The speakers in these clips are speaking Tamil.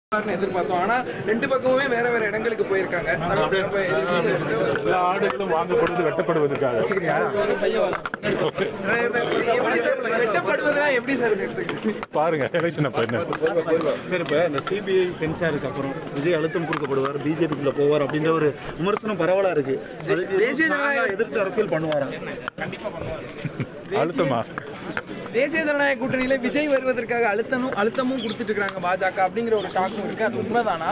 எதிர்பார்த்தோம். ஆனா ரெண்டு பக்கமுமே வேற வேற இடங்களுக்கு போயிருக்காங்க. எல்லா ஆடுகளும் வாங்கப்படுவது வெட்டப்படுவதற்காக. வெட்டப்படுவதுனா எப்படி சார் பாருங்க எலெக்ஷன் அப்ப என்ன சார். இப்போ இந்த சிபிஐ சென்சாருக்கு அப்புறம் விஜய் அழுத்தம் கொடுக்கப்படுவார், பிஜேபிக்குள்ள போவார் அப்படின்ற ஒரு விமர்சனம் பரவலா இருக்கு. எதிர்த்து அரசியல் பண்ணுவாரா? அழுத்தமா? தேசிய ஜனநாயக கூட்டணியில விஜய் வருவதற்காக அழுத்தமும் கொடுத்துட்டு இருக்காங்க பாஜக அப்படிங்கிற ஒரு டாக்கும் இருக்கு. அது உண்மைதானா?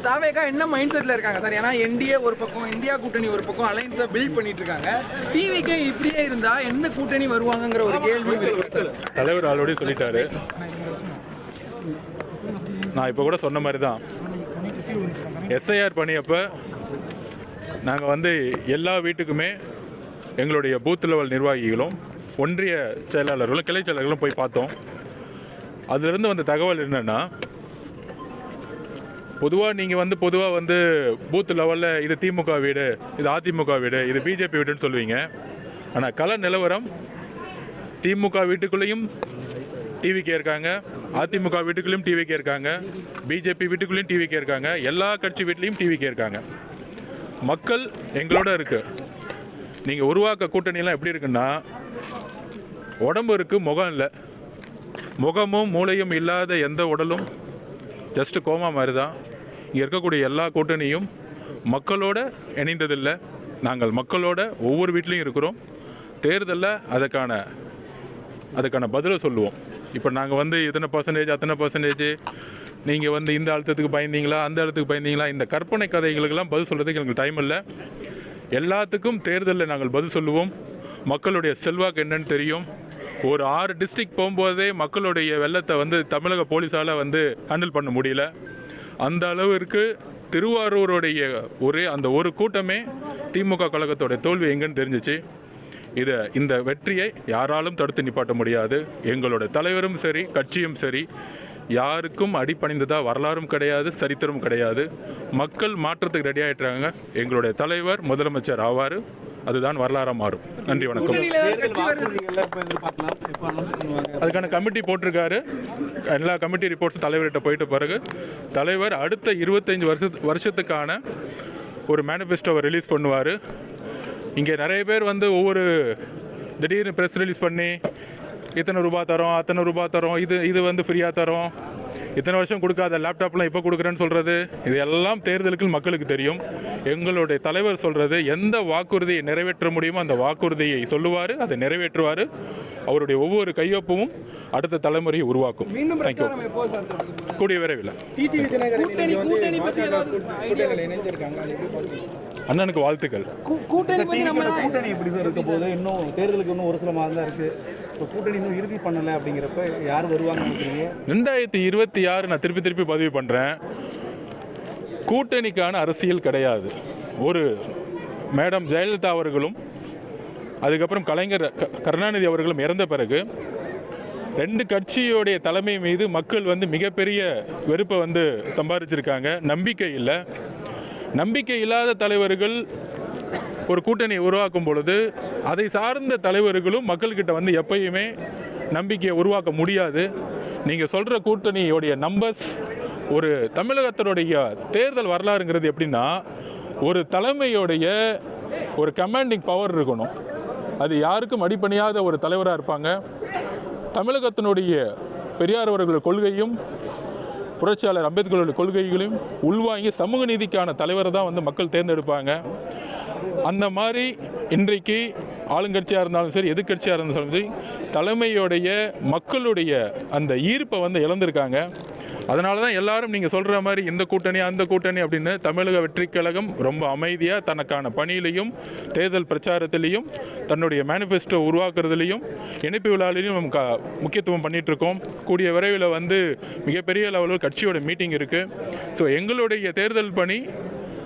தாவேகா என்ன மைண்ட் செட்ல இருக்காங்க சார்? ஏன்னா என்டிஏ ஒரு பக்கம், இந்தியா கூட்டணி ஒரு பக்கம் அலைன்ஸை பில்ட் பண்ணிட்டு இருக்காங்க. டிவிக்கு இப்படியே இருந்தா எந்த கூட்டணி வருவாங்கங்கிற ஒரு கேள்வி இருக்கு. தலைவர் ஆல்ரெடி சொல்லிட்டாரு. நான் இப்போ கூட சொன்ன மாதிரி தான், எஸ்ஐஆர் பண்ணியப்ப நாங்கள் வந்து எல்லா வீட்டுக்குமே எங்களுடைய பூத் லெவல் நிர்வாகிகளும் ஒன்றிய செயலாளர்களும் கிளை செயலாளர்களும் போய் பார்த்தோம். அதிலிருந்து வந்த தகவல் என்னென்னா, பொதுவாக வந்து பூத் லெவலில் இது திமுக வீடு, இது அதிமுக வீடு, இது பிஜேபி வீடுன்னு சொல்லுவீங்க. ஆனால் கள நிலவரம் திமுக வீட்டுக்குள்ளேயும் டிவிக்கே இருக்காங்க, அதிமுக வீட்டுக்குள்ளேயும் டிவிக்கே இருக்காங்க, பிஜேபி வீட்டுக்குள்ளேயும் டிவிக்கே இருக்காங்க, எல்லா கட்சி வீட்லேயும் டிவிக்கே இருக்காங்க. மக்கள் எங்களோட இருக்கு. நீங்கள் உருவாக்க கூட்டணியெல்லாம் எப்படி இருக்குன்னா, உடம்பு இருக்கு, முகம் இல்லை. முகமும் மூளையும் இல்லாத எந்த உடலும் ஜஸ்ட் கோமா மாதிரி தான். இங்கே இருக்கக்கூடிய எல்லா கூட்டணியும் மக்களோட இணைந்ததில்லை. நாங்கள் மக்களோட ஒவ்வொரு வீட்லேயும் இருக்கிறோம். தேர்தலில் அதுக்கான பதிலை சொல்லுவோம். இப்போ நாங்கள் வந்து இத்தனை பர்சன்டேஜ் அத்தனை பர்சன்டேஜ், நீங்கள் வந்து இந்த அழுத்தத்துக்கு பயந்தீங்களா அந்த அழுத்தத்துக்கு பயந்தீங்களா, இந்த கற்பனை கதைகளுக்கெல்லாம் பதில் சொல்கிறதுக்கு எங்களுக்கு டைம் இல்லை. எல்லாத்துக்கும் தேர்தலில் நாங்கள் பதில் சொல்லுவோம். மக்களுடைய செல்வாக்கு என்னன்னு தெரியும். ஒரு 6 டிஸ்ட்ரிக்ட் போகும்போதே மக்களுடைய வெள்ளத்தை வந்து தமிழக போலீஸால் வந்து ஹேண்டில் பண்ண முடியல. அந்த அளவிற்கு திருவாரூருடைய அந்த ஒரு கூட்டமே திமுக கழகத்தோடைய தோல்வி எங்கன்னு தெரிஞ்சிச்சு. இந்த வெற்றியை யாராலும் தடுத்து நிப்பாட்ட முடியாது. எங்களோட தலைவரும் சரி, கட்சியும் சரி, யாருக்கும் அடிபணிந்ததா வரலாறும் கிடையாது, சரித்திரம் கிடையாது. மக்கள் மாற்றத்துக்கு ரெடி ஆகிட்டாங்க. எங்களுடைய தலைவர் முதலமைச்சர் ஆவார். அதுதான் வரலாறாக மாறும். நன்றி, வணக்கம். அதுக்கான கமிட்டி போட்டிருக்காரு. எல்லா கமிட்டி ரிப்போர்ட்ஸும் தலைவர்கிட்ட போயிட்ட பிறகு தலைவர் அடுத்த 25 வருஷத்துக்கான ஒரு மேனிஃபெஸ்டோவை ரிலீஸ் பண்ணுவார். இங்கே நிறைய பேர் வந்து திடீர்னு ப்ரெஸ் ரிலீஸ் பண்ணி இத்தனை ரூபா தரோம், அத்தனை ரூபா தரோம், இது வந்து ஃப்ரீயாக தரோம், இத்தனை வருஷம் கொடுக்காத லேப்டாப்லாம் இப்போ கொடுக்குறேன்னு சொல்கிறது, இது எல்லாம் தேர்தலுக்கு மக்களுக்கு தெரியும். எங்களுடைய தலைவர் சொல்கிறது, எந்த வாக்குறுதியை நிறைவேற்ற முடியுமோ அந்த வாக்குறுதியை சொல்லுவார், அதை நிறைவேற்றுவார். அவருடைய ஒவ்வொரு கையொப்பமும் அடுத்த தலைமுறையை உருவாக்கும். தேங்க்யூ. கூடிய விரைவில். அண்ணனுக்கு வாழ்த்துக்கள். கூட்டணி எப்படி சார் இருக்க போது? இன்னும் தேர்தலுக்கு இன்னும் ஒரு சில மாதம் தான் இருக்கு. இப்போ கூட்டணி இன்னும் இறுதி பண்ணலை அப்படிங்கிறப்ப யார் வருவாங்க நினைக்கிறீங்க? 2026 நான் திருப்பி பதிவு பண்ணுறேன். கூட்டணிக்கான அரசியல் கிடையாது. ஒரு மேடம் ஜெயலலிதா அவர்களும் அதுக்கப்புறம் கலைஞர் கருணாநிதி அவர்களும் இறந்த பிறகு 2 கட்சியோடைய தலைமை மீது மக்கள் வந்து மிகப்பெரிய வெறுப்பை வந்து சம்பாதிச்சிருக்காங்க. நம்பிக்கை இல்லை. நம்பிக்கை இல்லாத தலைவர்கள் ஒரு கூட்டணியை உருவாக்கும் பொழுது அதை சார்ந்த தலைவர்களும் மக்கள்கிட்ட வந்து எப்பயுமே நம்பிக்கையை உருவாக்க முடியாது. நீங்கள் சொல்கிற கூட்டணியோடைய நம்பர்ஸ், ஒரு தமிழகத்தினுடைய தேர்தல் வரலாறுங்கிறது எப்படின்னா, ஒரு தலைமையோடைய ஒரு கமாண்டிங் பவர் இருக்கணும். அது யாருக்கும் அடிப்பணியாத ஒரு தலைவராக இருப்பாங்க. தமிழகத்தினுடைய பெரியார் அவர்கள் கொள்கையும் புரட்சியாளர் அம்பேத்கருடைய கொள்கைகளையும் உள்வாங்கி சமூக நீதிக்கான தலைவரை தான் வந்து மக்கள் தேர்ந்தெடுப்பாங்க. அந்த மாதிரி இன்றைக்கு ஆளுங்கட்சியாக இருந்தாலும் சரி, எதிர்கட்சியாக இருந்தாலும் சரி, தலைமையோடைய மக்களுடைய அந்த ஈர்ப்பை வந்து இழந்திருக்காங்க. அதனால தான் எல்லாரும் நீங்கள் சொல்கிற மாதிரி இந்த கூட்டணி அந்த கூட்டணி அப்படின்னு தமிழக வெற்றி கழகம் ரொம்ப அமைதியாக தனக்கான பணியிலையும் தேர்தல் பிரச்சாரத்திலையும் தன்னுடைய மேனிஃபெஸ்டோ உருவாக்குறதுலையும் இணைப்பு விழாவிலையும் முக்கியத்துவம் பண்ணிகிட்ருக்கோம். கூடிய விரைவில் வந்து மிகப்பெரிய லெவலில் கட்சியோட மீட்டிங் இருக்குது. ஸோ எங்களுடைய தேர்தல் பணி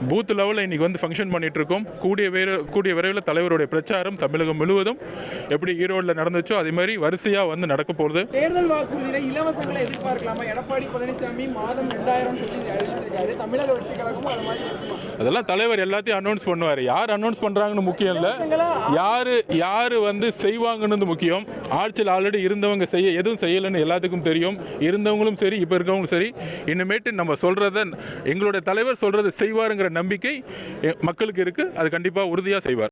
பூத் லெவலில் இன்றைக்கி வந்து ஃபங்க்ஷன் பண்ணிகிட்டு இருக்கோம். கூடிய விரைவில் தலைவருடைய பிரச்சாரம் தமிழகம் முழுவதும் எப்படி ஈரோடில் நடந்துச்சோ அதே மாதிரி வரிசையாக வந்து நடக்க போகுது. தேர்தல் வாக்குறுதியில இலவசங்களை எதிர்பார்க்கலாமா? எடப்பாடி பழனிசாமி மாதம் 2000 சொல்லி அறிவிச்சிருக்காரு. தமிழக வெற்றி கழகமும் அது மாதிரி இருக்குமா? அதெல்லாம் தலைவர் எல்லாத்தையும் அனௌன்ஸ் பண்ணுவார். யார் அனௌன்ஸ் பண்ணுறாங்கன்னு முக்கியம் இல்லை, யார் வந்து செய்வாங்கன்னு முக்கியம். ஆட்சியில் ஆல்ரெடி இருந்தவங்க எதுவும் செய்யலைன்னு எல்லாத்துக்கும் தெரியும். இருந்தவங்களும் சரி, இப்போ இருக்கவங்களும் சரி, இனிமேட்டு நம்ம சொல்கிறத எங்களுடைய தலைவர் சொல்கிறத செய்வாருங்கிற நம்பிக்கை மக்களுக்கு இருக்குது. அது கண்டிப்பாக உறுதியாக செய்வார்.